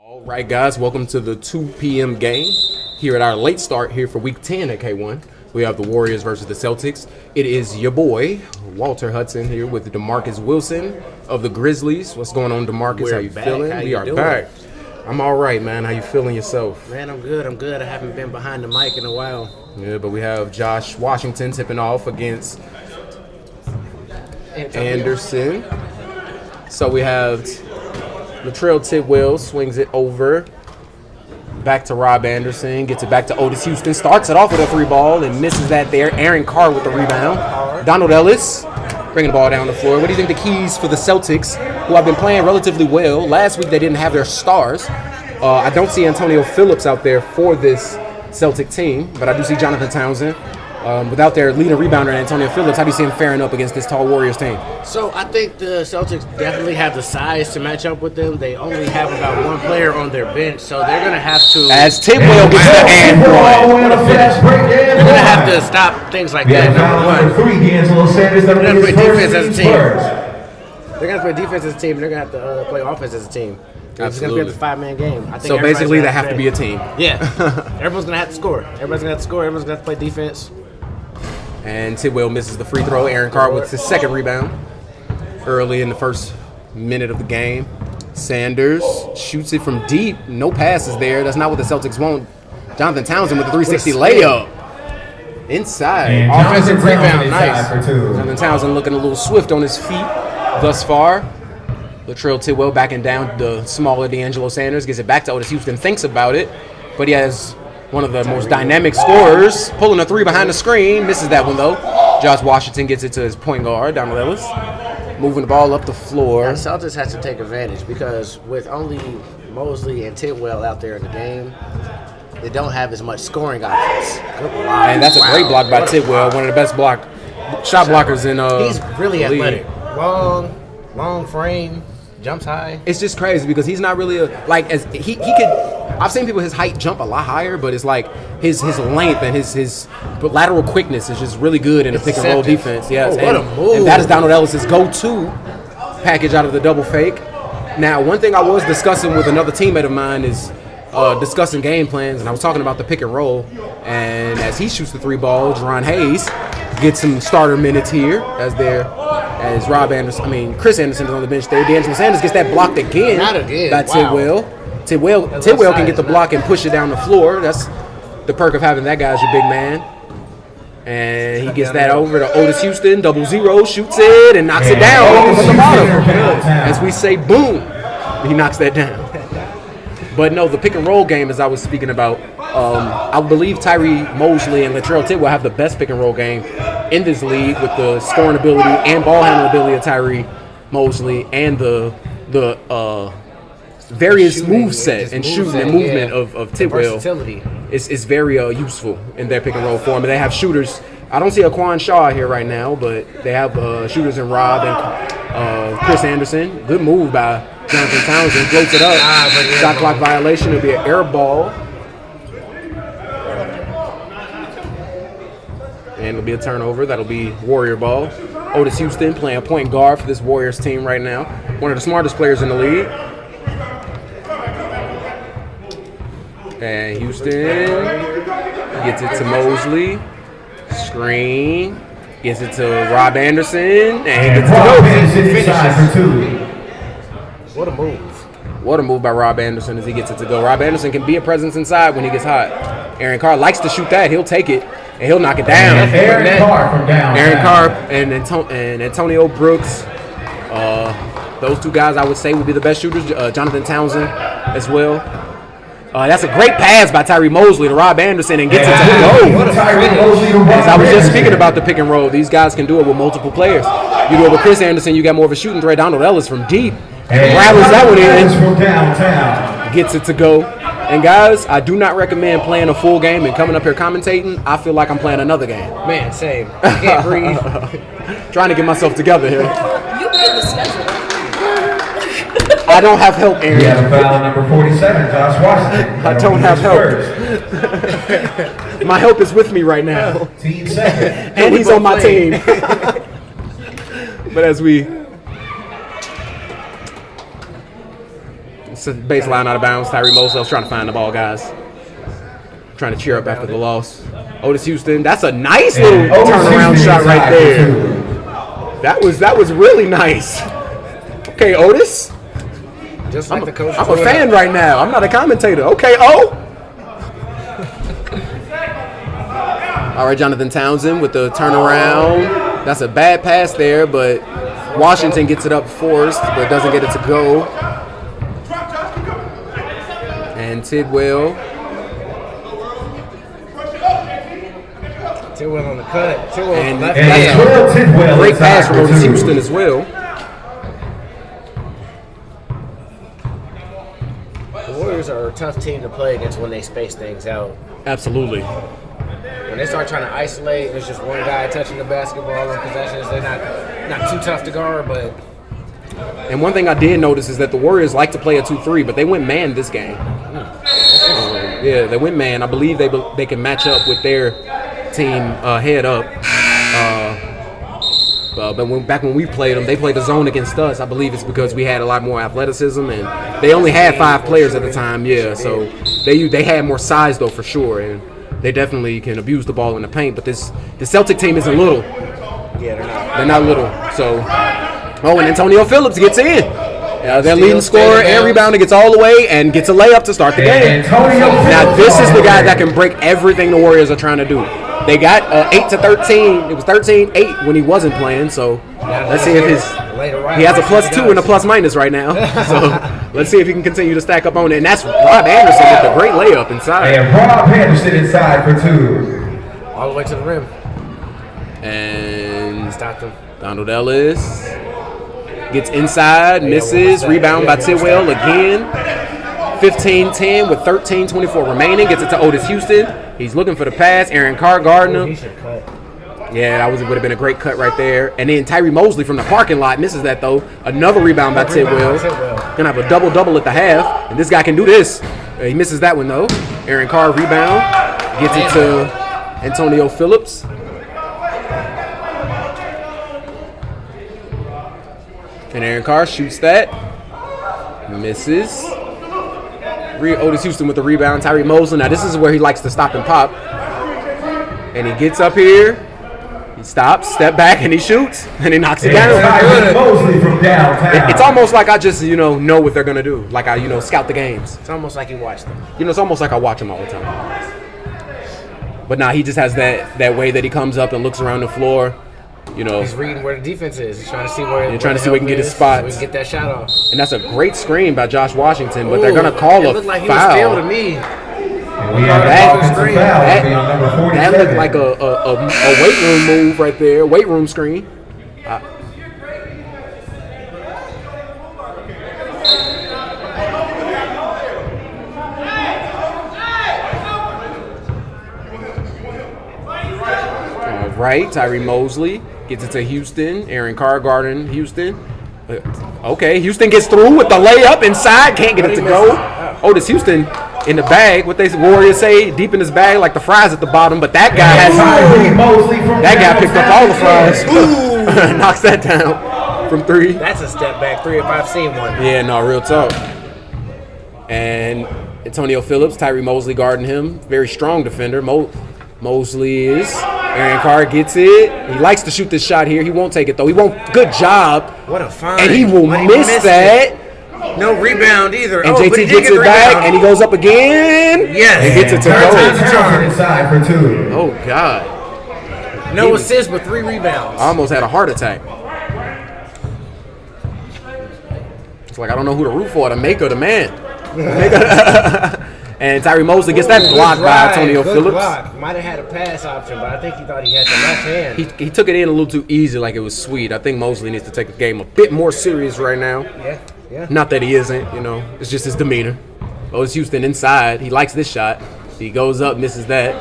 All right, guys, welcome to the 2 p.m. game here at our late start here for week 10 at K1. We have the Warriors versus the Celtics. It is your boy, Walter Hudson, here with DeMarcus Wilson of the Grizzlies. What's going on, DeMarcus? How you feeling? We are back. I'm all right, man. How you feeling yourself? Man, I'm good. I haven't been behind the mic in a while. Yeah, but we have Josh Washington tipping off against Anderson. So we have Latrell Tidwell swings it over. Back to Rob Anderson. Gets it back to Otis Houston. Starts it off with a 3-ball and misses that there. Aaron Carr with the rebound. Donald Ellis bringing the ball down the floor. What do you think the keys for the Celtics, who have been playing relatively well? Last week they didn't have their stars. I don't see Antonio Phillips out there for this Celtic team, but I do see Jonathan Townsend. Without their leading rebounder, Antonio Phillips, how do you see him faring up against this tall Warriors team? So I think the Celtics definitely have the size to match up with them. They only have about one player on their bench, so they're going to have to... As Tidwell gets the and one. They're going to have to stop things like that, number one. They're going to play defense as a team. They're going to play defense as a team, and they're going to have to play offense as a team. It's going to be a 5-man game. I think so basically they have to be a team. Yeah. Everyone's going to have to score. Everyone's going to have to play defense. And Tidwell misses the free throw. Aaron Carr with his second rebound early in the first minute of the game. Sanders shoots it from deep. No passes there. That's not what the Celtics want. Jonathan Townsend with the 360 layup. Inside. And offensive rebound. Nice. Jonathan Townsend looking a little swift on his feet thus far. Latrell Tidwell backing down the smaller D'Angelo Sanders. Gets it back to Otis Houston. Thinks about it. But he has one of the most dynamic scorers, pulling a three behind the screen. Misses that one, though. Josh Washington gets it to his point guard, Donald Ellis. Moving the ball up the floor. Now, Celtics has to take advantage because with only Mosley and Tidwell out there in the game, they don't have as much scoring options. Good block. And that's a great block by Tidwell, one of the best shot blockers in He's really athletic. Long frame. Jumps high. It's just crazy because he's not really he could. I've seen people his height jump a lot higher, but it's like his length and his lateral quickness is just really good in a pick and roll defense. Yes, what a move! And that is Donald Ellis' go-to package out of the double fake. Now, one thing I was discussing with another teammate of mine is discussing game plans, and I was talking about the pick and roll. And as he shoots the 3-ball, Jerron Hayes gets some starter minutes here as Chris Anderson is on the bench there. D'Angelo Sanders gets that blocked again. Not again. By Tidwell. Tidwell can get the block and push it down the floor. That's the perk of having that guy as your big man. And he gets that over to Otis Houston. 0-0, shoots it and knocks it down from the bottom. As we say, boom, he knocks that down. But no, the pick and roll game, as I was speaking about, I believe Tyree Mosley and Latrell Tidwell have the best pick and roll game in this league with the scoring ability and ball handling ability of Tyree Mosley and the various move set and shooting and movement of Tidwell. It's very useful in their pick and roll form. And they have shooters. I don't see a Quan Shaw here right now, but they have shooters in Rob and Chris Anderson. Good move by Jonathan Townsend. Floats it up. Shot clock violation. It'll be an air ball. And it'll be a turnover. That'll be Warrior ball. Otis Houston playing point guard for this Warriors team right now. One of the smartest players in the league. And Houston gets it to Mosley. Screen. Gets it to Rob Anderson. And he gets it to go. What a move. What a move by Rob Anderson as he gets it to go. Rob Anderson can be a presence inside when he gets hot. Aaron Carr likes to shoot that. He'll take it. And he'll knock it down. Aaron Carr from downtown. Aaron Carr and Antonio Brooks. Those two guys I would say would be the best shooters. Jonathan Townsend as well. That's a great pass by Tyree Mosley to Rob Anderson and gets it to go. As I was just speaking about the pick and roll, these guys can do it with multiple players. You do it with Chris Anderson, you got more of a shooting threat. Donald Ellis from deep. Rattles that one in. Gets it to go. And guys, I do not recommend playing a full game and coming up here commentating. I feel like I'm playing another game. Man, same. I can't breathe. Trying to get myself together here. You made the schedule. I don't have help, Aaron. We have a foul number 47, Josh Washington. I don't have help. My help is with me right now. Team second. And he's on my team. But as we Baseline out of bounds. Tyree Mosley's trying to find the ball, guys. Trying to cheer up after the loss. Otis Houston, that's a nice little turnaround shot right there. That was really nice. Okay, Otis. Just like the coach. I'm a fan right now. I'm not a commentator. Okay, O. All right, Jonathan Townsend with the turnaround. That's a bad pass there, but Washington gets it up forced, but doesn't get it to go. And Tidwell on the cut. And left. That's a great pass from Otis Houston as well. The Warriors are a tough team to play against when they space things out. Absolutely. When they start trying to isolate, there's just one guy touching the basketball in possessions. They're not too tough to guard, but. And one thing I did notice is that the Warriors like to play a 2-3, but they went man this game. Yeah, they went man. I believe they can match up with their team head up. But back when we played them, they played the zone against us. I believe it's because we had a lot more athleticism, and they only had 5 players at the time. Yeah, so they had more size though for sure, and they definitely can abuse the ball in the paint. But the Celtic team isn't little. Yeah, they're not little. So, and Antonio Phillips gets in. Their leading scorer and rebounder gets all the way and gets a layup to start the game. Now this is the guy that can break everything the Warriors are trying to do. They got 8-13. It was 13-8 when he wasn't playing. So let's see if he has a +2 and a ± right now. So let's see if he can continue to stack up on it. And that's Rob Anderson with a great layup inside. And Rob Anderson inside for 2. All the way to the rim. And stopped him. Donald Ellis gets inside, misses, rebound by Tidwell again. 15-10 with 13:24 remaining. Gets it to Otis Houston. He's looking for the pass. Aaron Carr guarding him. He should cut. Yeah, that would have been a great cut right there. And then Tyree Mosley from the parking lot misses that though. Another rebound by Tidwell. Gonna have a double-double at the half. And this guy can do this. He misses that one though. Aaron Carr rebound. Gets it to Antonio Phillips. And Aaron Carr shoots that. Misses. Otis Houston with the rebound. Tyree Mosley. Now this is where he likes to stop and pop. And he gets up here. He stops, step back, and he shoots. And he knocks it down. Mosley from downtown. It's almost like I just, know what they're going to do. Like I, scout the games. It's almost like you watch them. It's almost like I watch them all the time. But now he just has that way that he comes up and looks around the floor. He's reading where the defense is. He's trying to see where he can get his spots. So he can get that shot off. And that's a great screen by Josh Washington, but they're going to call a looked like foul. He was to me. That looked like a weight room move right there. Weight room screen. Right, Tyree Mosley gets it to Houston. Aaron Carr guarding Houston. Okay, Houston gets through with the layup inside. Can't get it to go. Otis Houston in the bag. What they Warriors say, deep in his bag, like the fries at the bottom. But that guy picked up all the fries. Knocks that down from 3. That's a step back 3 if I've seen one. Yeah, no, real talk. And Antonio Phillips, Tyree Mosley guarding him. Very strong defender. Mosley is. Aaron Carr gets it. He likes to shoot this shot here. He won't take it, though. He won't. Good job. What a find. And he will miss that. No rebound either. And JT gets it back, and he goes up again. Yes. And gets it to Townsend inside for 2. Oh, God. No assists, but 3 rebounds. I almost had a heart attack. It's like I don't know who to root for, the maker or the man. And Tyree Mosley gets that blocked by Antonio Phillips. Might have had a pass option, but I think he thought he had the left hand. He took it in a little too easy, like it was sweet. I think Mosley needs to take the game a bit more serious right now. Yeah. Not that he isn't, It's just his demeanor. Otis Houston inside. He likes this shot. He goes up, misses that.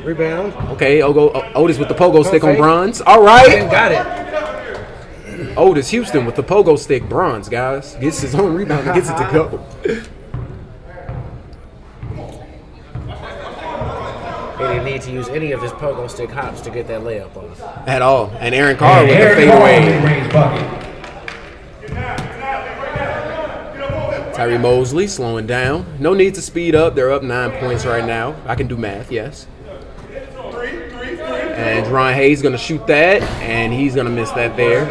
Rebound. Okay, Otis with the pogo stick on bronze. All right. Got it. Otis Houston with the pogo stick bronze, guys. Gets his own rebound and gets it to go. He didn't need to use any of his pogo stick hops to get that layup off. At all. And Aaron Carr with the fadeaway. Tyree Mosley slowing down. No need to speed up. They're up 9 points right now. I can do math, yes. And Deron Hayes going to shoot that, and he's going to miss that there.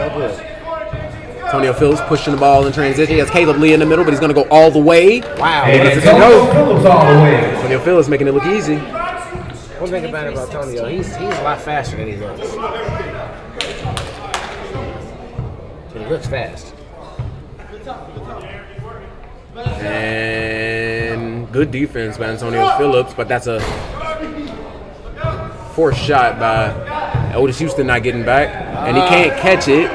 Antonio Phillips pushing the ball in transition. He has Caleb Lee in the middle, but he's going to go all the way. Wow. And Antonio Phillips all the way. Antonio Phillips making it look easy. One thing about Antonio, he's a lot faster than he looks. He looks fast. And good defense by Antonio Phillips, but that's a forced shot by Otis Houston not getting back. And he can't catch it,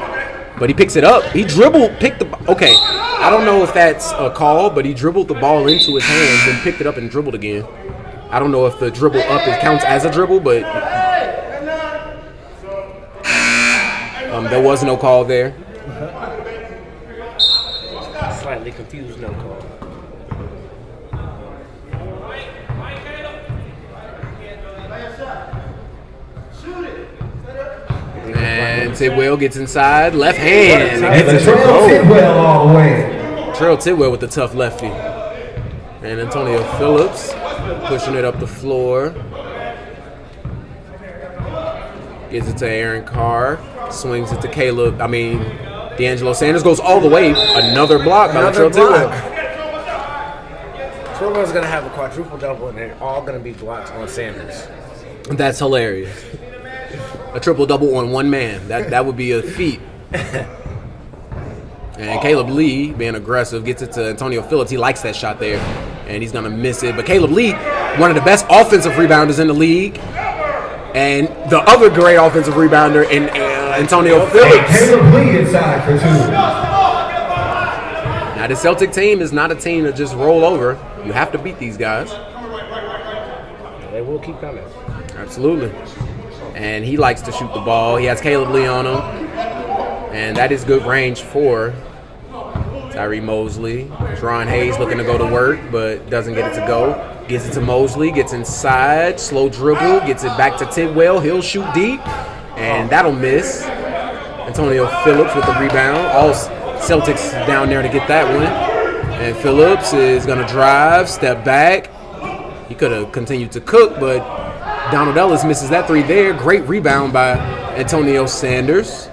but he picks it up. He picked the. Okay, I don't know if that's a call, but he dribbled the ball into his hands and picked it up and dribbled again. I don't know if the dribble up counts as a dribble, but there was no call there. Slightly confused, no call. And Tidwell gets inside, left hand. Latrell Tidwell all the way. Latrell Tidwell with the tough lefty. And Antonio Phillips pushing it up the floor. Gives it to Aaron Carr. Swings it to D'Angelo Sanders goes all the way. Another block by Latrell Tidwell. Tidwell's going to have a quadruple double, and they're all going to be blocks on Sanders. That's hilarious. A triple double on one man. That would be a feat. And Caleb Lee, being aggressive, gets it to Antonio Phillips. He likes that shot there, and he's going to miss it. But Caleb Lee, one of the best offensive rebounders in the league, and the other great offensive rebounder in Antonio Phillips. Caleb Lee inside for 2. Now, the Celtic team is not a team to just roll over. You have to beat these guys. They will keep coming. Absolutely. And he likes to shoot the ball. He has Caleb Lee on him. And that is good range for Tyree Mosley. Deron Hayes looking to go to work, but doesn't get it to go. Gets it to Mosley, gets inside, slow dribble, gets it back to Tidwell. He'll shoot deep, and that'll miss. Antonio Phillips with the rebound. All Celtics down there to get that one. And Phillips is going to drive, step back. He could have continued to cook, but Donald Ellis misses that three there. Great rebound by Antonio Sanders.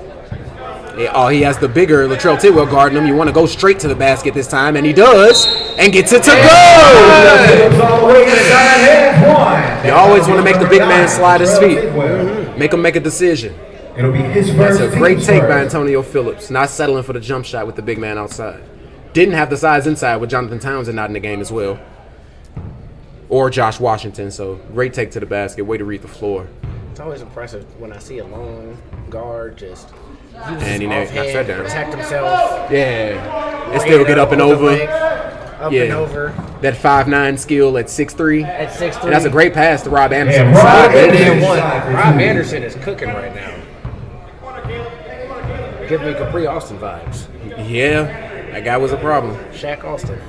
He has the bigger Latrell Tidwell guarding him. You want to go straight to the basket this time, and he does, and gets it to go. You always want to make the big man slide his feet. Make him make a decision. It'll be his first. That's a great take by Antonio Phillips. Not settling for the jump shot with the big man outside. Didn't have the size inside with Jonathan Townsend not in the game as well. Or Josh Washington, so great take to the basket. Way to read the floor. It's always impressive when I see a long guard just use And he his knocks that down. protect himself. Yeah. And still get up and over. Up and over. That 5'9" skill at 6'3". At 6'3". And that's a great pass to Rob Anderson. And Rob Rob Anderson is cooking right now. Give me Capri Austin vibes. Yeah, that guy was a problem. Shaq Austin.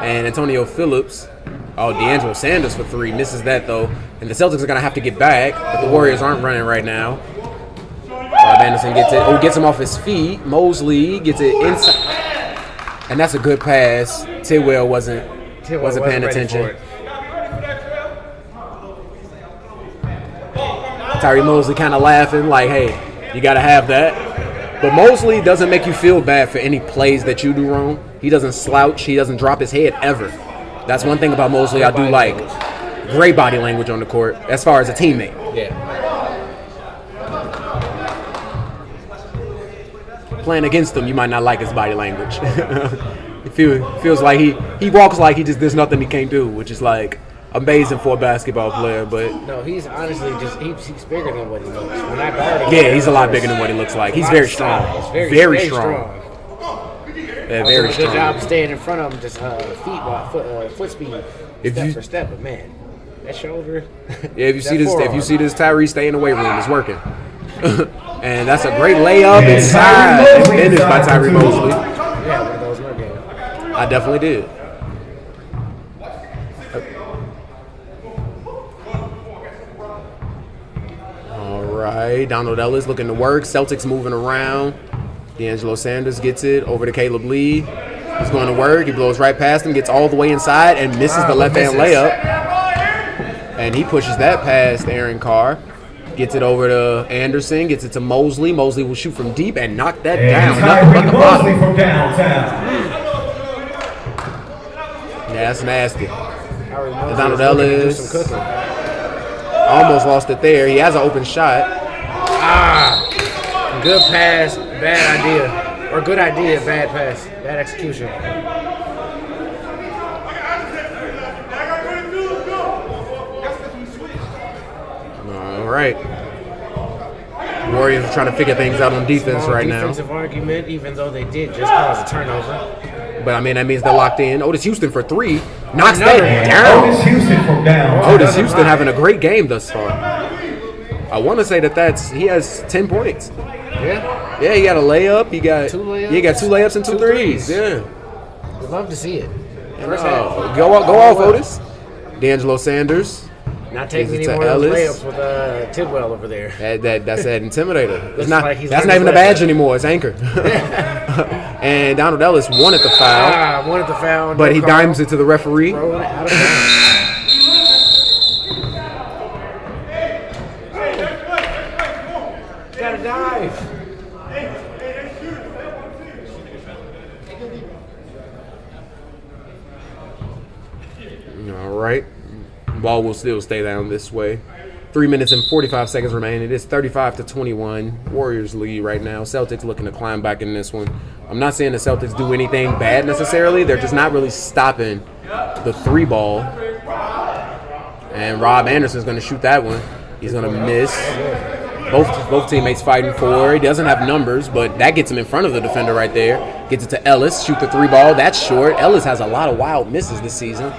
And Antonio Phillips. Oh, D'Angelo Sanders for 3. Misses that, though. And the Celtics are going to have to get back. But the Warriors aren't running right now. Rob Anderson gets it. Gets him off his feet. Mosley gets it inside. And that's a good pass. Tidwell wasn't paying attention. Tyree Mosley kind of laughing like, hey, you got to have that. But Mosley doesn't make you feel bad for any plays that you do wrong. He doesn't slouch. He doesn't drop his head ever. That's one thing about Mosley I do like. Great body language on the court as far as a teammate. Yeah. Playing against him, you might not like his body language. It feels like he walks like there's nothing he can't do, which is like amazing for a basketball player. But no, he's honestly he's bigger than what he looks. When I guard him, yeah, he's a lot bigger than what he looks like. He's very strong. He's very strong. Yeah, very strong. Good job staying in front of him, just foot speed, step for step. But man, that shoulder. Yeah, if you see this Tyree stay in the weight room, it's working. And that's a great layup inside and finished by Tyree Mosley. Yeah, one of those in our game. I definitely did. All right, Donald Ellis looking to work. Celtics moving around. D'Angelo Sanders gets it over to Caleb Lee. He's going to work. He blows right past him, gets all the way inside, and misses the left-hand layup. And he pushes that past Aaron Carr. Gets it over to Anderson. Gets it to Mosley. Mosley will shoot from deep and knock that down. Nothing but the bottom. From downtown. Yeah, that's nasty. Donald Ellis almost lost it there. He has an open shot. Good pass, bad idea. Or good idea, bad pass, bad execution. All right. Warriors are trying to figure things out on defense right now. Defensive argument, even though they did just cause a turnover. But, I mean, that means they're locked in. Otis Houston for 3. Knocks that down. Otis Houston from downtown. Otis Houston having a great game thus far. I want to say he has 10 points. Yeah? Yeah, he got a layup. He got 2 layups. Yeah, he got 2 layups and 2 threes. Yeah. We'd love to see it. Go off, Otis. D'Angelo Sanders. Not taking any more of those layups with Tidwell over there. That's that intimidator. That's not even a badge anymore. It's anchor. And Donald Ellis wanted the foul. But he dimes it to the referee. Throwing it out of bounds. Gotta dive. All right. Ball will still stay down this way. 3 minutes and 45 seconds remain. It is 35-21. Warriors lead right now. Celtics looking to climb back in this one. I'm not saying the Celtics do anything bad necessarily. They're just not really stopping the 3 ball. And Rob Anderson's going to shoot that one. He's going to miss. Both teammates fighting for it. He doesn't have numbers, but that gets him in front of the defender right there. Gets it to Ellis. Shoot the 3 ball. That's short. Ellis has a lot of wild misses this season.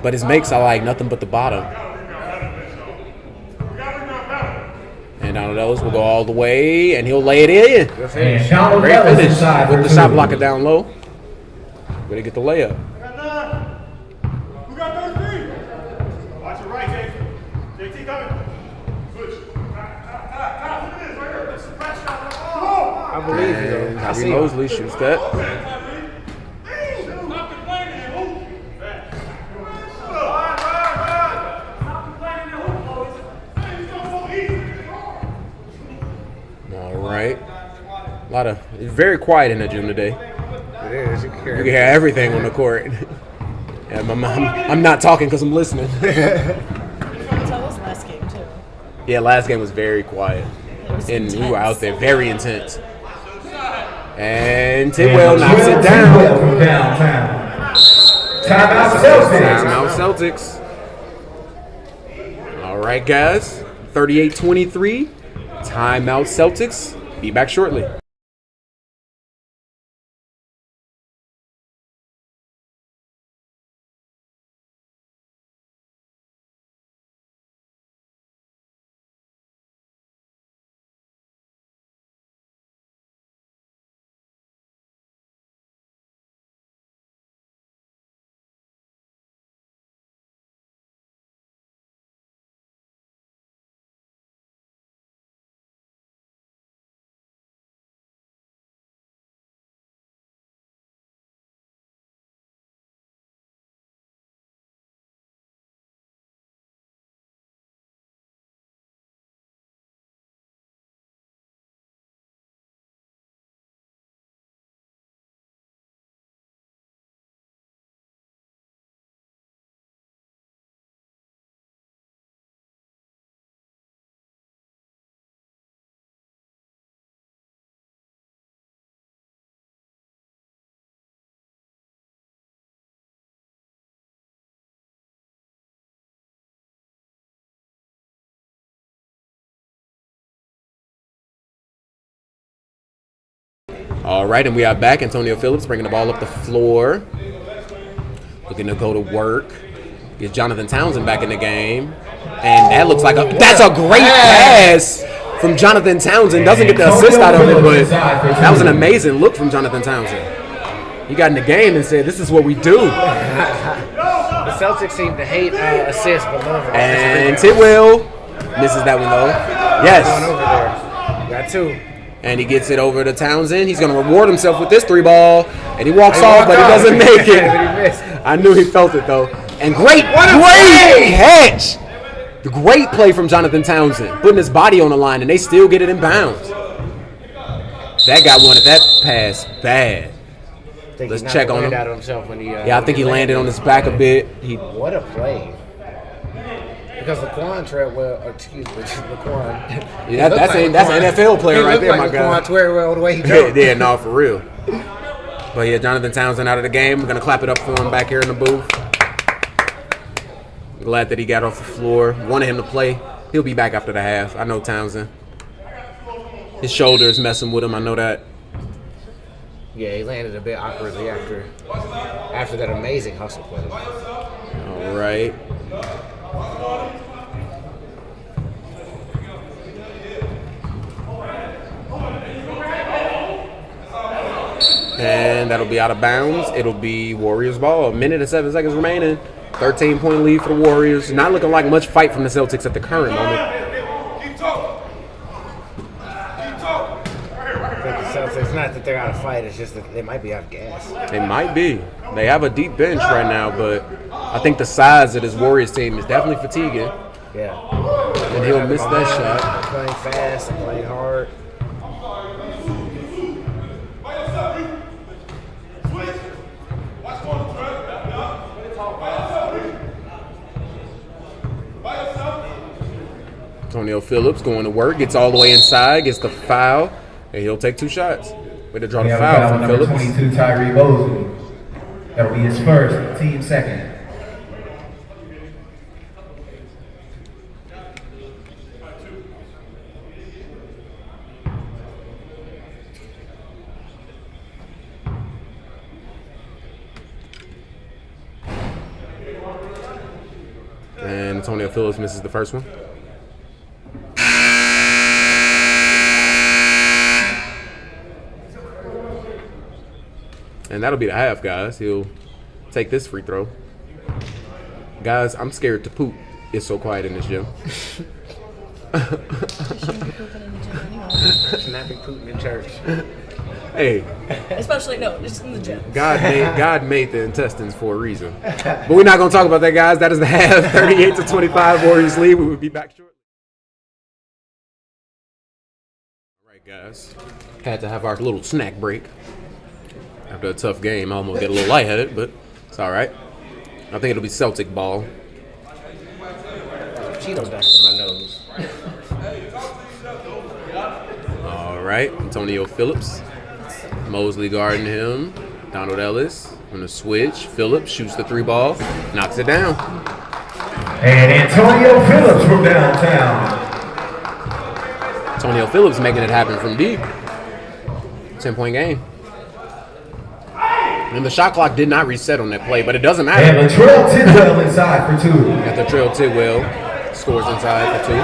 But his makes are like nothing but the bottom. And Donald Ellis will go all the way, and he'll lay it in. Great finish with the shot blocker down low. But he get the layup. Who got 33? Watch it right, JT coming. I believe you, though. Javi Mosley shoots that. It's very quiet in the gym today. It is. You can hear everything on the court. I'm not talking because I'm listening. So was last game too. Yeah, last game was very quiet. And we were out there very intense. And Tidwell knocks it down. From downtown. Timeout Celtics. All right, guys. 38-23. Timeout Celtics. Be back shortly. All right, and we are back. Antonio Phillips bringing the ball up the floor. Looking to go to work. Get Jonathan Townsend back in the game. And that looks like that's a great pass from Jonathan Townsend. Doesn't get the assist out of it, but that was an amazing look from Jonathan Townsend. He got in the game and said, this is what we do. The Celtics seem to hate assists, but love it. And Tidwell misses that one, though. Yes. Going over there. Got 2. And he gets it over to Townsend. He's going to reward himself with this 3-ball. And he walks off, but he doesn't make it. I knew he felt it, though. And great catch. The great play from Jonathan Townsend, putting his body on the line, and they still get it in bounds. That guy wanted that pass bad. Let's check on him. I think he landed on his back a bit. What a play. Because Laquan Treadwell, Laquan. Yeah, that's an NFL player right there, my guy. Laquan Treadwell the way he jumped. Yeah, no, for real. But yeah, Jonathan Townsend out of the game. We're going to clap it up for him back here in the booth. Glad that he got off the floor. Wanted him to play. He'll be back after the half. I know Townsend. His shoulder is messing with him. I know that. Yeah, he landed a bit awkwardly after that amazing hustle play. All right. And that'll be out of bounds. It'll be Warriors ball. 1 minute and 7 seconds remaining. 13-point lead for the Warriors. Not looking like much fight from the Celtics at the current moment. It's not that they're out of fight. It's just that they might be out of gas. They might be. They have a deep bench right now, but I think the size of this Warriors team is definitely fatiguing. Yeah. And he'll miss that shot. Playing fast and playing hard. Antonio Phillips going to work, gets all the way inside, gets the foul, and he'll take 2 shots. Way to draw the foul from number Phillips. 22, Tyree Mosley. That'll be his first, team second. And Antonio Phillips misses the first one. And that'll be the half, guys. He'll take this free throw. Guys, I'm scared to poop. It's so quiet in this gym. Snapping pooping in church. Hey. Especially, no, just in the gym. God made the intestines for a reason. But we're not going to talk about that, guys. That is the half. 38-25 Warriors lead. We will be back shortly. All right, guys. Had to have our little snack break. After a tough game, I almost get a little lightheaded, but it's all right. I think it'll be Celtic ball. Cheeto dust in my nose. All right, Antonio Phillips. Mosley guarding him. Donald Ellis on the switch. Phillips shoots the 3-ball, knocks it down. And Antonio Phillips from downtown. Antonio Phillips making it happen from deep. 10-point game. And the shot clock did not reset on that play, but it doesn't matter. And Latrell Tidwell inside for 2. Got Latrell Tidwell scores inside for 2.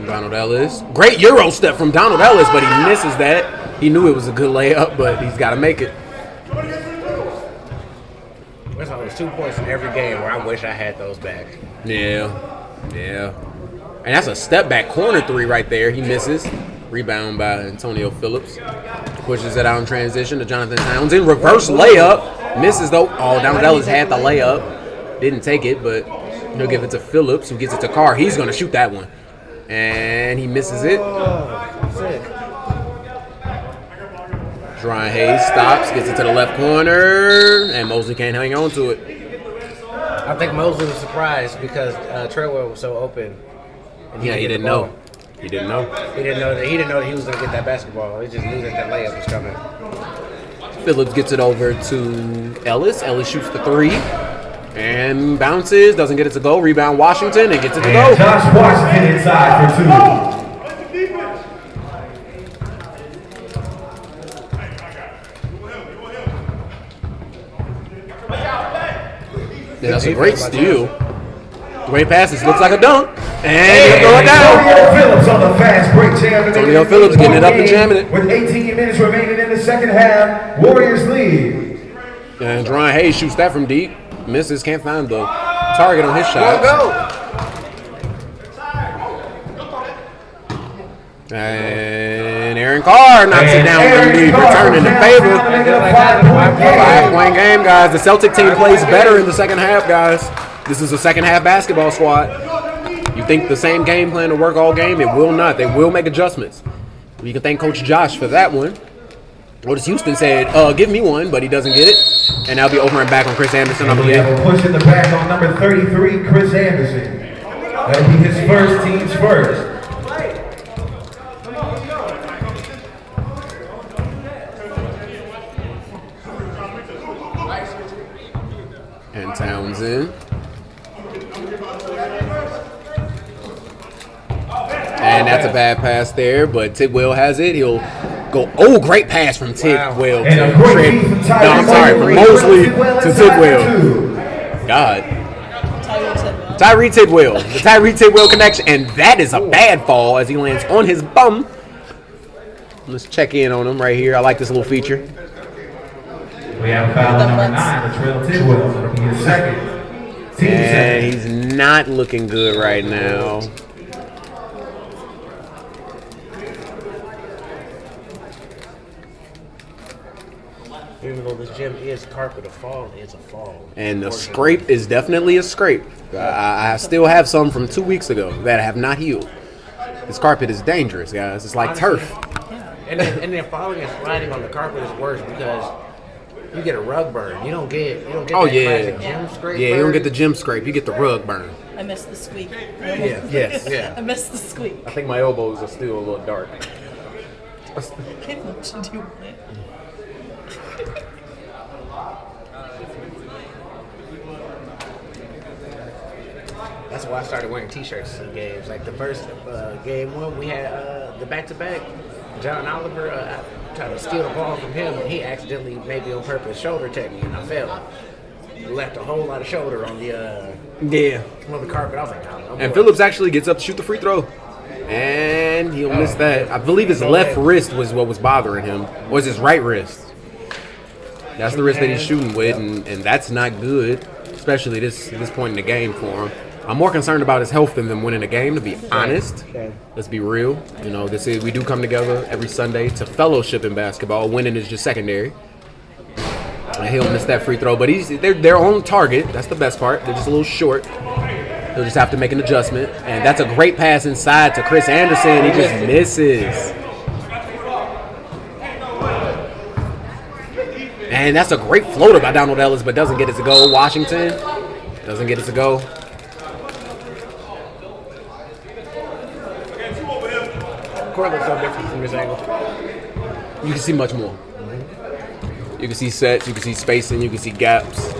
Donald Ellis. Great Euro step from Donald Ellis, but he misses that. He knew it was a good layup, but he's got to make it. There's always 2 points in every game where I wish I had those back. Yeah. And that's a step back corner 3 right there. He misses. Rebound by Antonio Phillips. Pushes it out in transition to Jonathan Townsend. Reverse layup. Misses though. Oh, Donald Ellis had the layup. Didn't take it, but he'll give it to Phillips, who gets it to Carr. He's going to shoot that one. And he misses it. Drawing Hayes stops, gets it to the left corner, and Mosley can't hang on to it. I think Mosley was surprised because Treadwell was so open. And he didn't know. He didn't know. He didn't know that he was going to get that basketball. He just knew that layup was coming. Phillips gets it over to Ellis. Ellis shoots the 3 and bounces. Doesn't get it to go. Rebound Washington and gets it to go. Josh Washington inside for 2. Yeah, that's a great steal. Great passes. Looks like a dunk. And he'll throw it down. Antonio Phillips on the fast break. Antonio Phillips getting it up and jamming it. With 18 minutes remaining in the second half, Warriors lead. And Dron Hayes shoots that from deep. Misses. Can't find the target on his shot. Go. And Aaron Carr knocks it down from deep, returning the favor. 5-point game, guys. The Celtic team plays better in the second half, guys. This is a second half basketball squad. You think the same game plan will work all game? It will not. They will make adjustments. You can thank Coach Josh for that one. Otis Houston said, give me one, but he doesn't get it. And that'll be over and back on Chris Anderson, I believe. We'll push in the back on number 33, Chris Anderson. That'll be his first, team's first. And Townsend. And that's a bad pass there, but Tidwell has it. He'll go. Oh, great pass from Tidwell. From Mosley to Tidwell. God. Tyree Tidwell. The Tyree Tidwell connection. And that is a bad fall as he lands on his bum. Let's check in on him right here. I like this little feature. We have foul number 9, Latrell Tidwell. That'll be his second. And he's not looking good right now. Even though this gym is carpet, a fall is a fall. And the scrape is definitely a scrape. I still have some from 2 weeks ago that have not healed. This carpet is dangerous, guys. It's like turf. And then falling and sliding on the carpet is worse because you get a rug burn. You don't get that classic gym scrape. Yeah, you don't get the gym scrape. You get the rug burn. I missed the squeak. Yeah. I missed the squeak. I think my elbows are still a little dark. Kid, what you do with it? That's why I started wearing T-shirts in games. Like the first game one, we had the back-to-back. John Oliver tried to steal the ball from him, and he accidentally, maybe on purpose, shoulder checked me, and I fell. Left a whole lot of shoulder on the on the carpet. I was like, no. And Phillips actually gets up to shoot the free throw. And he'll miss that. I believe his left wrist was what was bothering him. Or was his right wrist? That's the wrist that he's shooting with, and that's not good, especially this point in the game for him. I'm more concerned about his health than them winning the game, to be honest. Let's be real. You know, we do come together every Sunday to fellowship in basketball. Winning is just secondary. And he'll miss that free throw, but they're on target. That's the best part. They're just a little short. He'll just have to make an adjustment. And that's a great pass inside to Chris Anderson. He just misses. And that's a great floater by Donald Ellis, but doesn't get it to go. Washington doesn't get it to go. Court looks so different from this angle. You can see much more. You can see sets, you can see spacing, you can see gaps.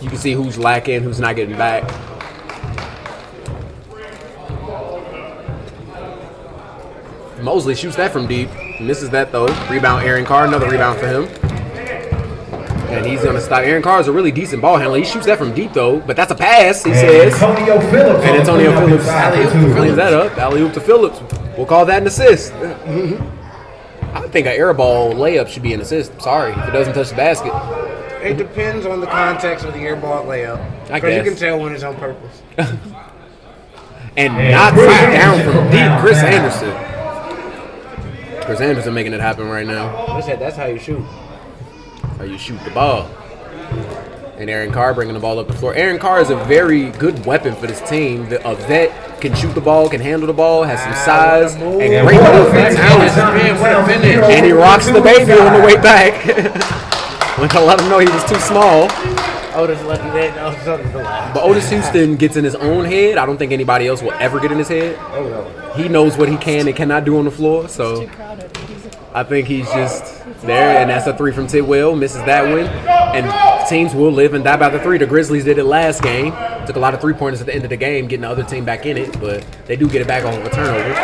You can see who's lacking, who's not getting back. Mosley shoots that from deep. Misses that though. Rebound Aaron Carr, another rebound for him. And he's going to stop. Aaron Carr is a really decent ball handler. He shoots that from deep though, but that's a pass, he says. Antonio Phillips. And Antonio Phillips cleans that up. Alley-oop to Phillips. We'll call that an assist. I think an air ball layup should be an assist. Sorry, if it doesn't touch the basket. It depends on the context of the air ball layup. Because you can tell when it's on purpose. And knocks it down from deep. Chris Anderson. Chris Anderson making it happen right now. I said that's how you shoot. How you shoot the ball. And Aaron Carr bringing the ball up the floor. Aaron Carr is a very good weapon for this team. A vet, can shoot the ball, can handle the ball, has some size, and great movement. And he rocks the baby on the way back. When I let him know he was too small. Otis lucky that. But Otis Houston gets in his own head. I don't think anybody else will ever get in his head. Oh, no. He knows what he can and cannot do on the floor. So I think he's just there, and that's a three from Tidwell. Misses that one. And teams will live and die by the three. The Grizzlies did it last game. Took a lot of three-pointers at the end of the game, getting the other team back in it. But they do get it back off of a turnover.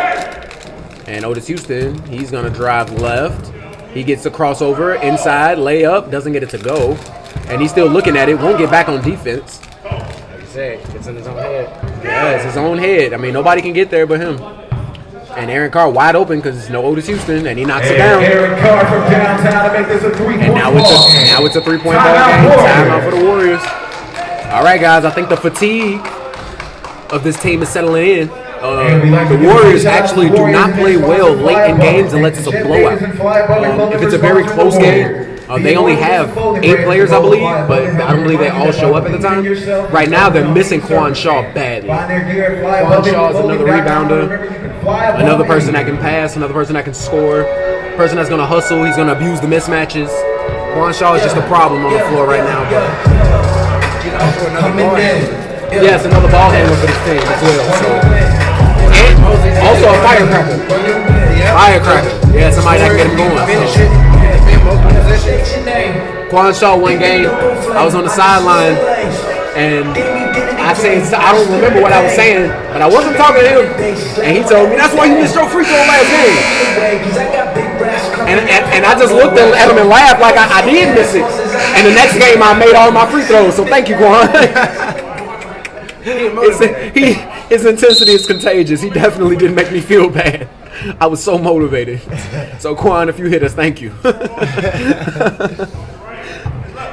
And Otis Houston, he's going to drive left. He gets the crossover inside, layup, doesn't get it to go. And he's still looking at it, won't get back on defense. Like you said, it's in his own head. Yeah, it's his own head. I mean, nobody can get there but him. And Aaron Carr wide open because it's no Otis Houston, and he knocks it down. Aaron Carr from downtown to make this a three-point And now it's a three-point ball game. Timeout for the Warriors. All right, guys, I think the fatigue of this team is settling in. The Warriors actually do not play well late in games unless it's a blowout. If it's a very close game, they only have 8 players, I believe, but I don't believe they all show up at the time. Right now, they're missing Quan Shaw badly. Quan Shaw is another rebounder, another person that can pass, another person that can score, person that's going to hustle. He's going to abuse the mismatches. Quan Shaw is just a problem on the floor right now. But he's also another ball handler. Yes, another ball handler for this team as well. So. And also a firecracker. Firecracker. Yeah, somebody that can get him going. So. Quan Shaw one game, I was on the sideline, and I don't remember what I was saying, but I wasn't talking to him, and he told me, that's why you missed your free throw last game. And I just looked at him and laughed like I did miss it. And the next game I made all my free throws, so thank you, Quan. His intensity is contagious. He definitely didn't make me feel bad. I was so motivated. So Quan, if you hit us, thank you.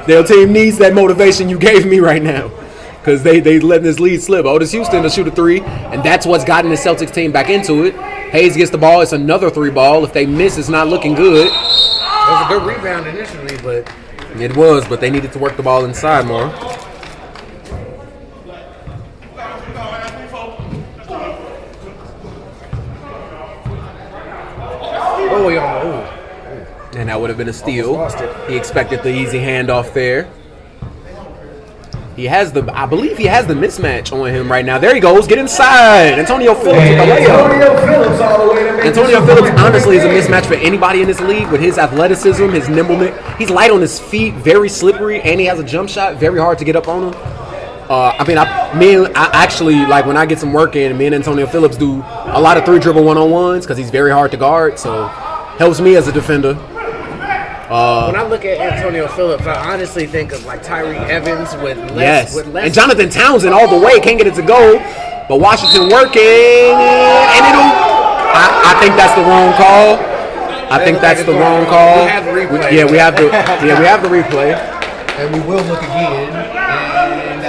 Their team needs that motivation you gave me right now, because they letting this lead slip. Otis Houston to shoot a 3, and that's what's gotten the Celtics team back into it. Hayes gets the ball. It's another 3 ball. If they miss, it's not looking good. It was a good rebound initially, but it was, but they needed to work the ball inside more. And that would have been a steal. He expected the easy handoff there. I believe he has the mismatch on him right now. There he goes. Get inside. Antonio Phillips with the layup. Antonio Phillips honestly is a mismatch for anybody in this league with his athleticism, his nimbleness. He's light on his feet, very slippery, and he has a jump shot. Very hard to get up on him. I actually, like, when I get some work in, me and Antonio Phillips do a lot of 3-dribble one-on-ones because he's very hard to guard. So helps me as a defender. When I look at Antonio Phillips, I honestly think of like Tyreke Evans with less. And Jonathan Townsend all the way can't get it to go, but Washington working, and I think that's the wrong call. I think that's the wrong call. We have the replay. We have the replay, and we will look again, and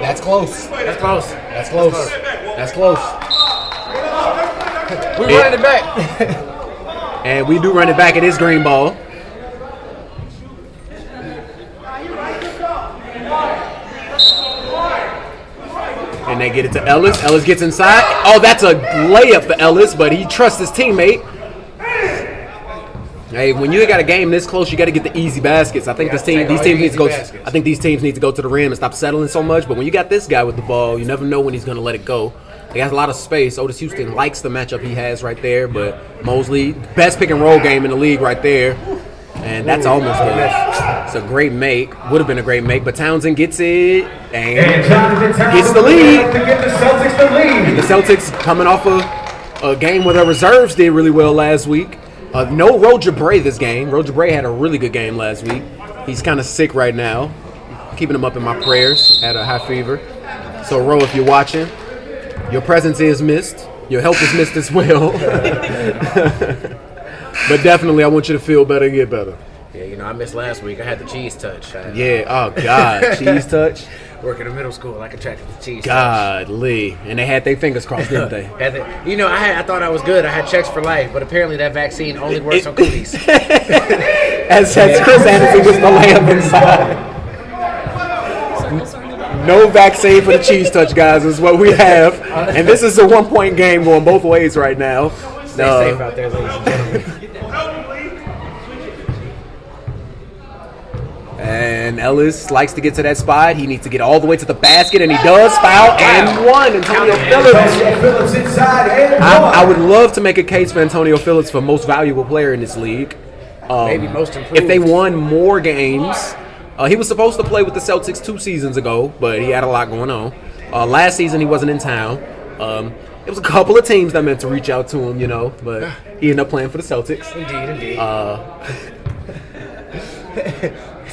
that's close. That's close. That's close. That's close. We're running it back. And we do run it back. It is green ball. And they get it to Ellis. Ellis gets inside. Oh, that's a layup for Ellis, but he trusts his teammate. Hey, when you got a game this close, you got to get the easy baskets. I think these teams need to go. I think these teams need to go to the rim and stop settling so much. But when you got this guy with the ball, you never know when he's going to let it go. He has a lot of space. Otis Houston likes the matchup he has right there, but Mosley, best pick and roll game in the league right there. And that's almost good. It's a great make. Would have been a great make, but Townsend gets it and gets the lead. And the Celtics coming off a game where their reserves did really well last week. No Roger Bray this game. Roger Bray had a really good game last week. He's kind of sick right now. Keeping him up in my prayers. Had a high fever. So, Ro, if you're watching, your presence is missed. Your help is missed as well. But definitely, I want you to feel better and get better. Yeah, I missed last week. I had the cheese touch. Oh, God. Cheese touch? Working in middle school, I contracted the cheese touch. Godly. And they had their fingers crossed, didn't they? I thought I was good. I had checks for life, but apparently that vaccine only works on cooties. As Chris Anderson gets the layup inside. No vaccine for the cheese touch, guys, is what we have. And this is a 1-point game going both ways right now. Stay safe out there, ladies and gentlemen. And Ellis likes to get to that spot. He needs to get all the way to the basket, and he does. Foul and one. Antonio Phillips inside. I would love to make a case for Antonio Phillips for most valuable player in this league. Maybe most improved. If they won more games. He was supposed to play with the Celtics 2 seasons ago, but he had a lot going on. Last season, he wasn't in town. There was a couple of teams that meant to reach out to him, but he ended up playing for the Celtics. Indeed.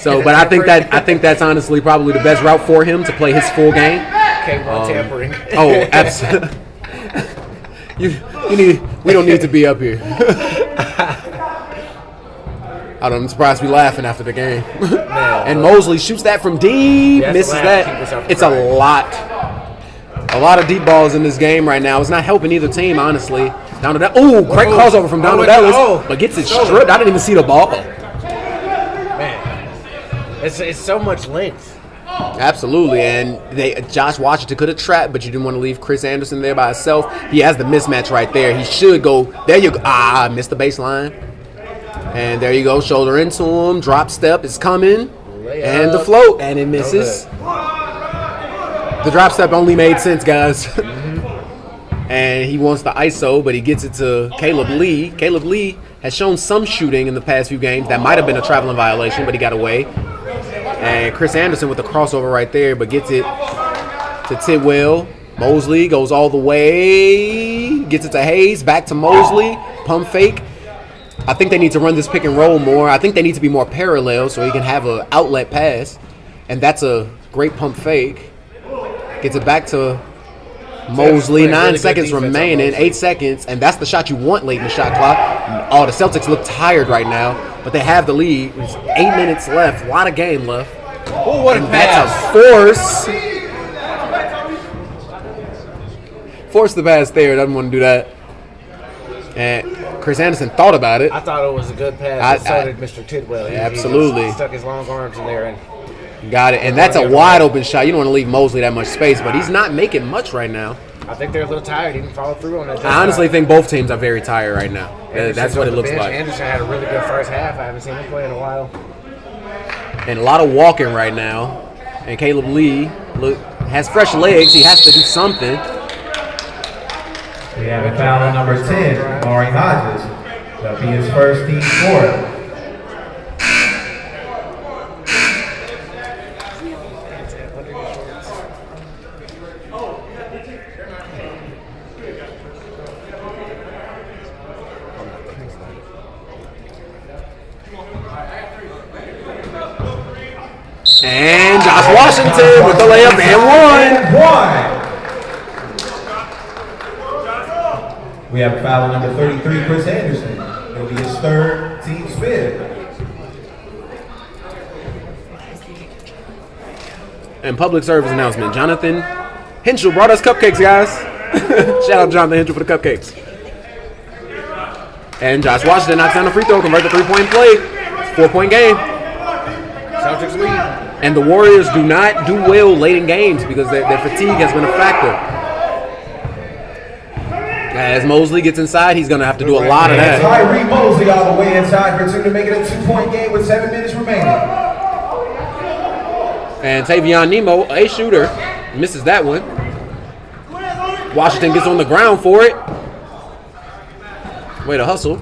But I think that's honestly probably the best route for him to play his full game. K1 tampering. Oh, absolutely. We don't need to be up here. I'm surprised we laughing after the game. And Mosley shoots that from deep, misses that. It's a lot A lot of deep balls in this game right now. It's not helping either team, honestly. Donald, oh, great crossover from Donald Ellis, but gets it stripped. I didn't even see the ball. Man, it's so much length. Absolutely, and Josh Washington could have trapped, but you didn't want to leave Chris Anderson there by himself. He has the mismatch right there. He should go. There you go. Missed the baseline. And there you go. Shoulder into him. Drop step is coming. And the float, and it misses. The drop step only made sense, guys. And he wants the ISO, but he gets it to Caleb Lee. Caleb Lee has shown some shooting in the past few games. That might have been a traveling violation, but he got away. And Chris Anderson with the crossover right there, but gets it to Tidwell. Mosley goes all the way. Gets it to Hayes. Back to Mosley. Pump fake. I think they need to run this pick and roll more. I think they need to be more parallel so he can have an outlet pass. And that's a great pump fake. Gets it back to Mosley. 9 seconds remaining. 8 seconds. And that's the shot you want late in the shot clock. Oh, the Celtics look tired right now. But they have the lead. There's 8 minutes left. A lot of game left. Oh, what a pass. That's a force. Force the pass there. Doesn't want to do that. And Chris Anderson thought about it. I thought it was a good pass. So did Mr. Tidwell. Absolutely. He stuck his long arms in there. And got it. And that's a wide open shot. You don't want to leave Mosley that much space, but he's not making much right now. I think they're a little tired. He didn't follow through on that. I honestly think both teams are very tired right now. That's what it looks like. Anderson had a really good first half. I haven't seen him play in a while. And a lot of walking right now. And Caleb Lee has fresh legs. He has to do something. We have a foul on number 10, Maury Hodges. That'll be his first team fourth. And Josh Washington with the layup and one. We have foul on number 33, Chris Anderson. It'll be his third, team's fifth. And public service announcement. Jonathan Henschel brought us cupcakes, guys. Shout out Jonathan Henschel for the cupcakes. And Josh Washington knocks down the free throw, convert the three-point play. 4-point game. Celtics lead. And the Warriors do not do well late in games because their fatigue has been a factor. As Mosley gets inside, he's going to have to do a lot of that. Tyree Mosley all the way inside for two to make it a 2-point game with 7 minutes remaining. And Tavion Nemo, a shooter, misses that one. Washington gets on the ground for it. Way to hustle.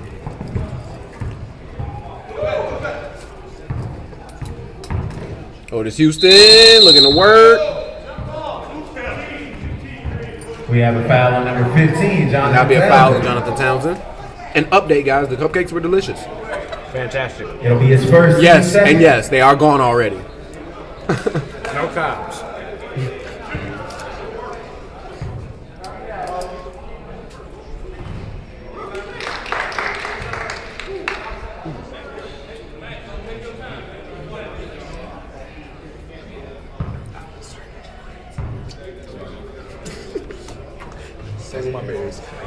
Otis Houston looking to work. We have a foul on number 15, Jonathan That'll be a foul on Townsend. Jonathan Townsend. And update, guys, the cupcakes were delicious. Fantastic. It'll be his first. Yes, second. and yes, they are gone already. No cops.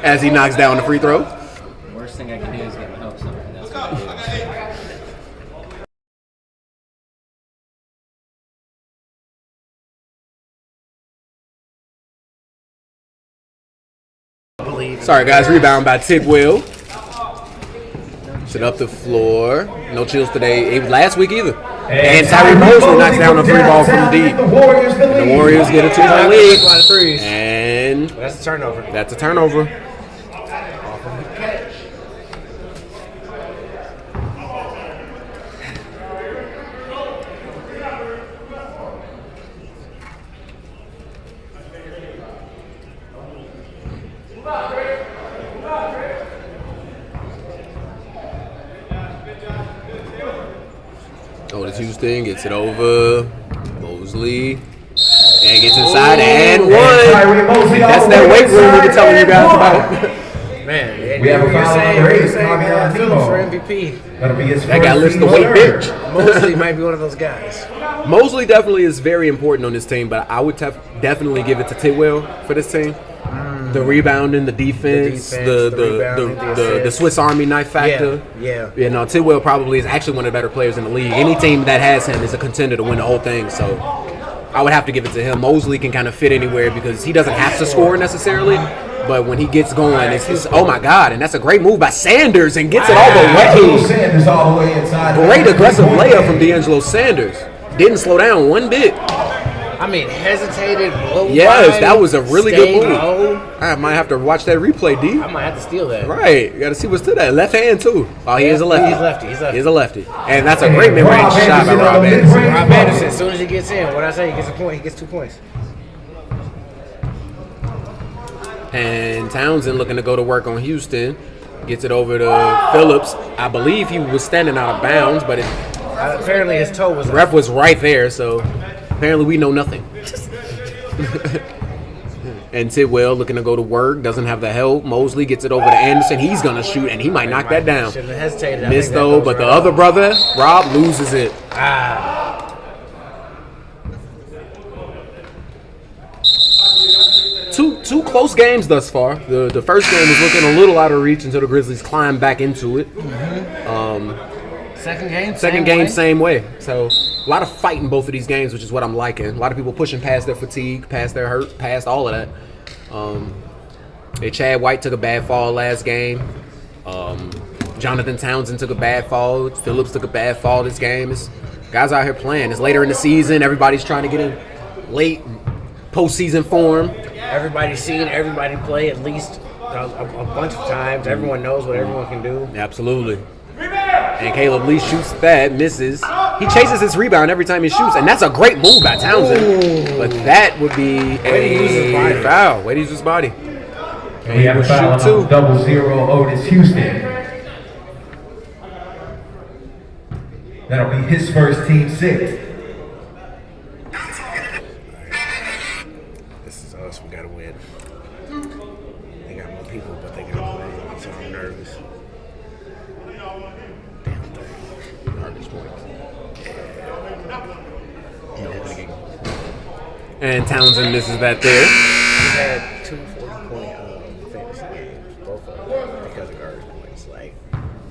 As he knocks down the free throw. The worst thing I can do is get my hopes up, and that's what I do. Sorry, guys. Rebound by Tidwell. Sit up the floor. No chills today. Last week either. And Tyree Mosley knocks down a free ball from deep. The Warriors, The Warriors get a 2-point lead. A lot of threes. And That's a turnover. that's a turnover. Otis Houston gets it over. Mosley. And gets inside and one. Tyree Mosley all That's the that way weight room we've been inside telling you and guys one. about. Man, We have a foul on number 8, you're saying Fabian Phillips for Nemo. MVP. That'll be his That guy first lifts the team weight, third. bitch. Mosley might be one of those guys. Mosley definitely is very important on this team, but I would definitely give it to Tidwell for this team. The rebounding, the defense, the rebounding, the the assists. Swiss Army knife factor. Yeah. You know, Tidwell probably is actually one of the better players in the league. Any team that has him is a contender to win the whole thing. So I would have to give it to him. Mosley can kind of fit anywhere because he doesn't have to score necessarily. But when he gets going, it's oh my God. And that's a great move by Sanders and gets it all the way. Sanders all the way inside. Great aggressive layup from D'Angelo Sanders. Didn't slow down one bit. I mean, hesitated, blow Yes, by, that was a really good stayed move. low. I might have to watch that replay, D. I might have to steal that. Right, you got to see what's to that. Left hand too. Oh, he is a lefty. He's lefty. He's lefty. He's a lefty, and that's a great mid-range shot by Rob Anderson. Rob Anderson, as soon as he gets in, what I say, he gets a point. He gets 2 points. And Townsend looking to go to work on Houston, gets it over to Phillips. I believe he was standing out of bounds, but Apparently his toe was the ref was right there, so apparently we know nothing. And Tidwell looking to go to work, doesn't have the help. Mosley gets it over to Anderson. He's going to shoot, and he might knock that down. Shouldn't have hesitated. I Missed think that though, goes but the right other off. brother, Rob, loses it. Two close games thus far. The first game was looking a little out of reach until the Grizzlies climbed back into it. Second game, Same way. So a lot of fight in both of these games, which is what I'm liking. A lot of people pushing past their fatigue, past their hurt, past all of that. Chad White took a bad fall last game. Jonathan Townsend took a bad fall. Phillips took a bad fall this game. Guys out here playing. It's later in the season. Everybody's trying to get in late postseason form. Everybody's seen everybody play at least a bunch of times. Everyone knows what everyone can do. Absolutely. And Caleb Lee shoots that, misses. He chases his rebound every time he shoots, and that's a great move by Townsend. But that would be a foul. Way to use his body. We have a foul on 00 Otis Houston. That'll be his first team 6. This is us. We gotta win. They got more people, but they gotta play. So I'm nervous. Damn thing. Hardest points. And Townsend misses that there. We had 2 40-point fantasy games, both of them, because of garbage points. Like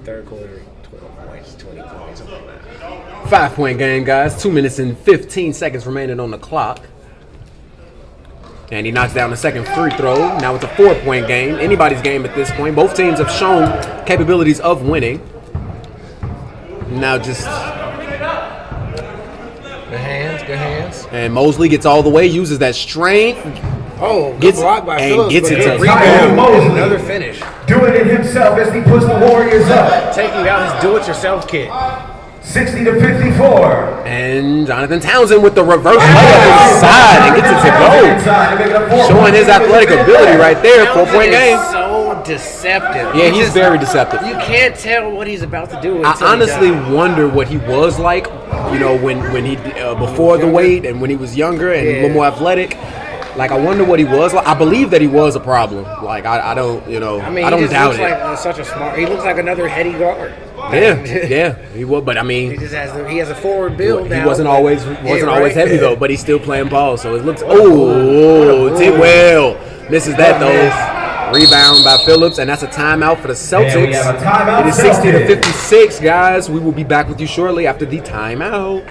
third quarter, 12 points, 20 points, something like that. 5-point game, guys. 2 minutes and 15 seconds remaining on the clock. And he knocks down the second free throw. Now it's a 4-point game. Anybody's game at this point. Both teams have shown capabilities of winning. Now just... Good hands. And Mosley gets all the way, uses that strength. Oh, good Gets block by and Phillips, gets but it good to rebound. Mosley. Another finish. Doing it himself as he puts the Warriors up. Taking out his do-it-yourself kit. 60 to 54. And Jonathan Townsend with the reverse layup inside and gets it to go. Showing his athletic ability right there. 4-point game. So deceptive. Yeah, he's very deceptive. You can't tell what he's about to do. I until he honestly does. wonder what he was like, you know, when he before the weight and when he was younger and a little more athletic. Like, I wonder what he was like. I believe that he was a problem. Like, I don't, you know, I mean, I don't he just doubt looks it. like such a smart. He looks like another heady guard. Yeah, he was. But I He mean, just has he has a forward build. he now, wasn't but- always Yeah, always right. heavy though. But he's still playing ball, so it looks. Oh, Tidwell misses that though. Rebound by Phillips, and that's a timeout for the Celtics. And we have a timeout, It is 60 to Celtics. 56, guys. We will be back with you shortly after the timeout.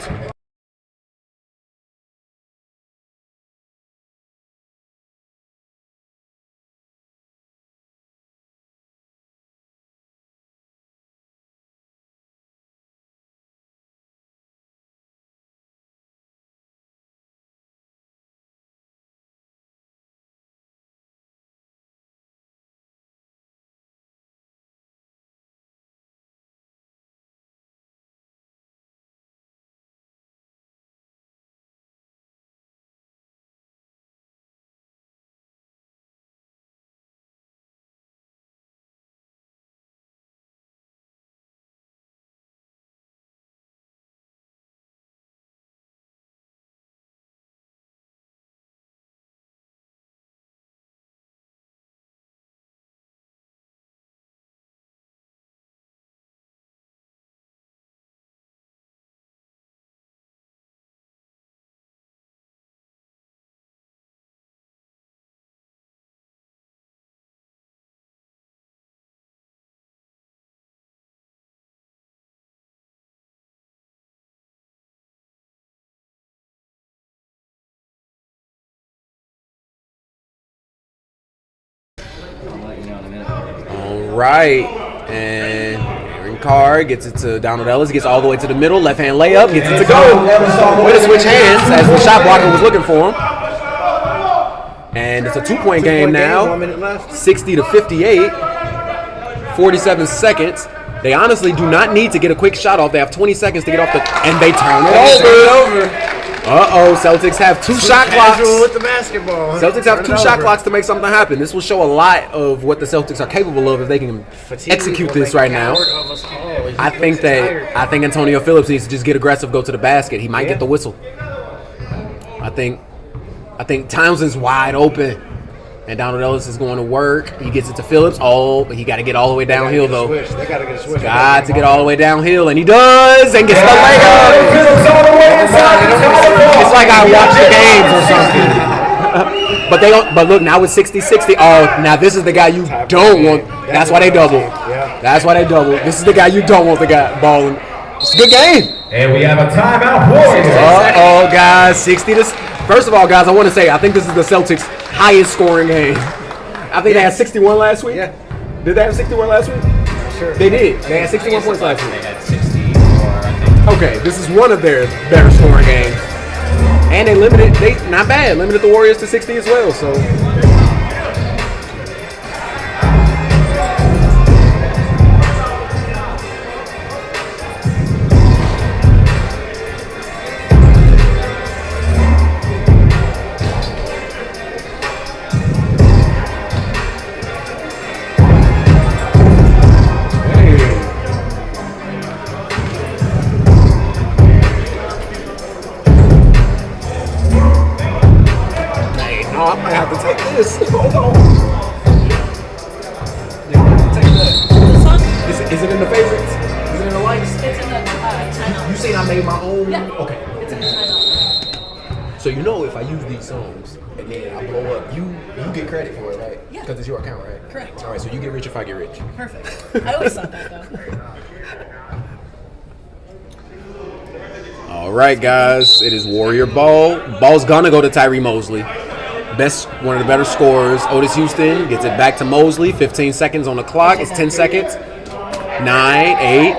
I'll let you know in a minute. All right. And Aaron Carr gets it to Donald Ellis. Gets all the way to the middle. Left hand layup. Gets it to go. Way to switch hands as the shot blocker was looking for him. And it's a 2-point game now. 1 minute left. 60 to 58. 47 seconds. They honestly do not need to get a quick shot off. They have 20 seconds to get off and they turn it over. Uh-oh, Celtics have 2 shot clocks. With the basketball. Celtics have 2 shot clocks to make something happen. This will show a lot of what the Celtics are capable of if they can execute this right now. I think Antonio Phillips needs to just get aggressive, go to the basket. He might get the whistle. I think Townsend's wide open. And Donald Ellis is going to work. He gets it to Phillips. Oh, but he got to get all the way downhill, though. They got to get a switch. Got to get all the way downhill, and he does, and gets the layup. It's like I watch the games or something. But they don't. But look, now it's 60-60. Oh, now this is the guy you don't want. That's why they double. That's why they double. This is the guy you don't want the guy balling. It's a good game. And we have a timeout, Warriors. Uh-oh, guys. 60 to. First of all, guys, I want to say I think this is the Celtics' highest scoring game. I think they had 61 last week. Yeah. Did they have 61 last week? Sure. They did. They had 61 points last week. They had 64, I think. Okay, this is one of their better scoring games. And they not bad, limited the Warriors to 60 as well, so. I might have to take this. Hold on. Take that. This one? Is it in the favorites? Is it in the likes? It's in the timeout. You seen I made my own? Yeah. Okay. It's in the timeout. So you know if I use these songs and then I blow up, you get credit for it, right? Yeah. Because it's your account, right? Correct. All right, so you get rich if I get rich. Perfect. I always thought that, though. All right, guys. It is Warrior ball. Ball's gonna go to Tyree Mosley. One of the better scorers. Otis Houston gets it back to Mosley. 15 seconds on the clock. It's 10 seconds. 9, 8,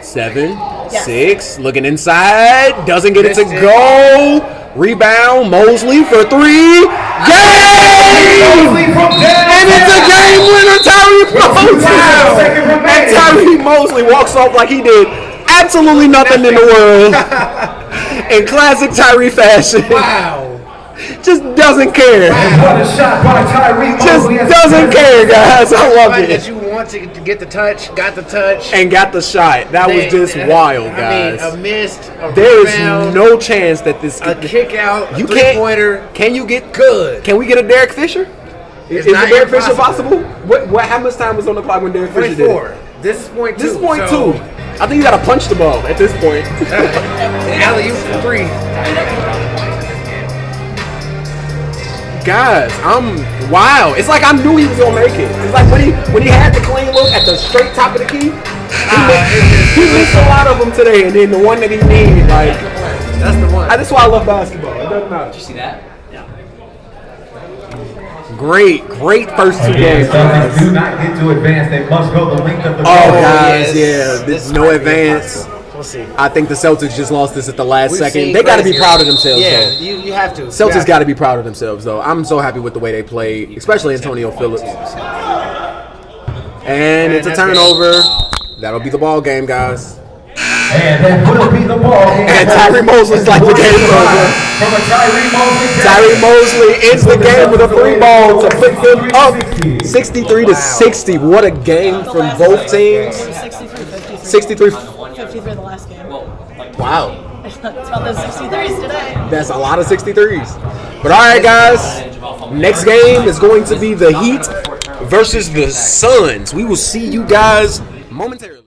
7, 6. Looking inside. Doesn't get it to go. Rebound. Mosley for 3. Game! And it's a game winner. Tyree Mosley. And Tyree Mosley walks off like he did absolutely nothing in the world. In classic Tyree fashion. Wow. Just doesn't care. What a shot by Tyree Just Mosley. doesn't care, guys. I love That it. you want to get the touch, got the touch. And got the shot. That was just wild, guys. I mean, a missed, a There is rebound, no chance that this a kick out, You a three-pointer. Can you get Good. Can we get a Derek Fisher? Is not Derek Fisher impossible. possible? What? How much time was on the clock when Derek Fisher did 24. it? This is point 2. This is point 2. I think you got to punch the ball at this point. Alley-oop for 3. Guys, wow. It's like I knew he was gonna make it. It's like when he had the clean look at the straight top of the key. He missed a lot of them today, and then the one that he needed, like That's the one. that's why I love basketball. It doesn't matter. Did you see that? Great first 2 games. Celtics do not get to advance. They must go the length of the Oh, court. guys, yes. yeah, This no might be advance. impossible. We'll see. I think the Celtics just lost this at the last We've second. seen They got to be crazier. proud of themselves, Yeah, though. you have to. Celtics got to be proud of themselves, though. I'm so happy with the way they played, especially Antonio Phillips. And it's a turnover. That'll be the ball game, guys. And that will be the ball game. And Tyree Mosley's like the game's over. From a Tyree Mosley. Tyree Mosley ends the game with a 3 ball to put them up 63 to 60. What a game from both teams. 63. 53 the last game. Wow. It's about those 63s today. That's a lot of 63s. But all right, guys. Next game is going to be the Heat versus the Suns. We will see you guys momentarily.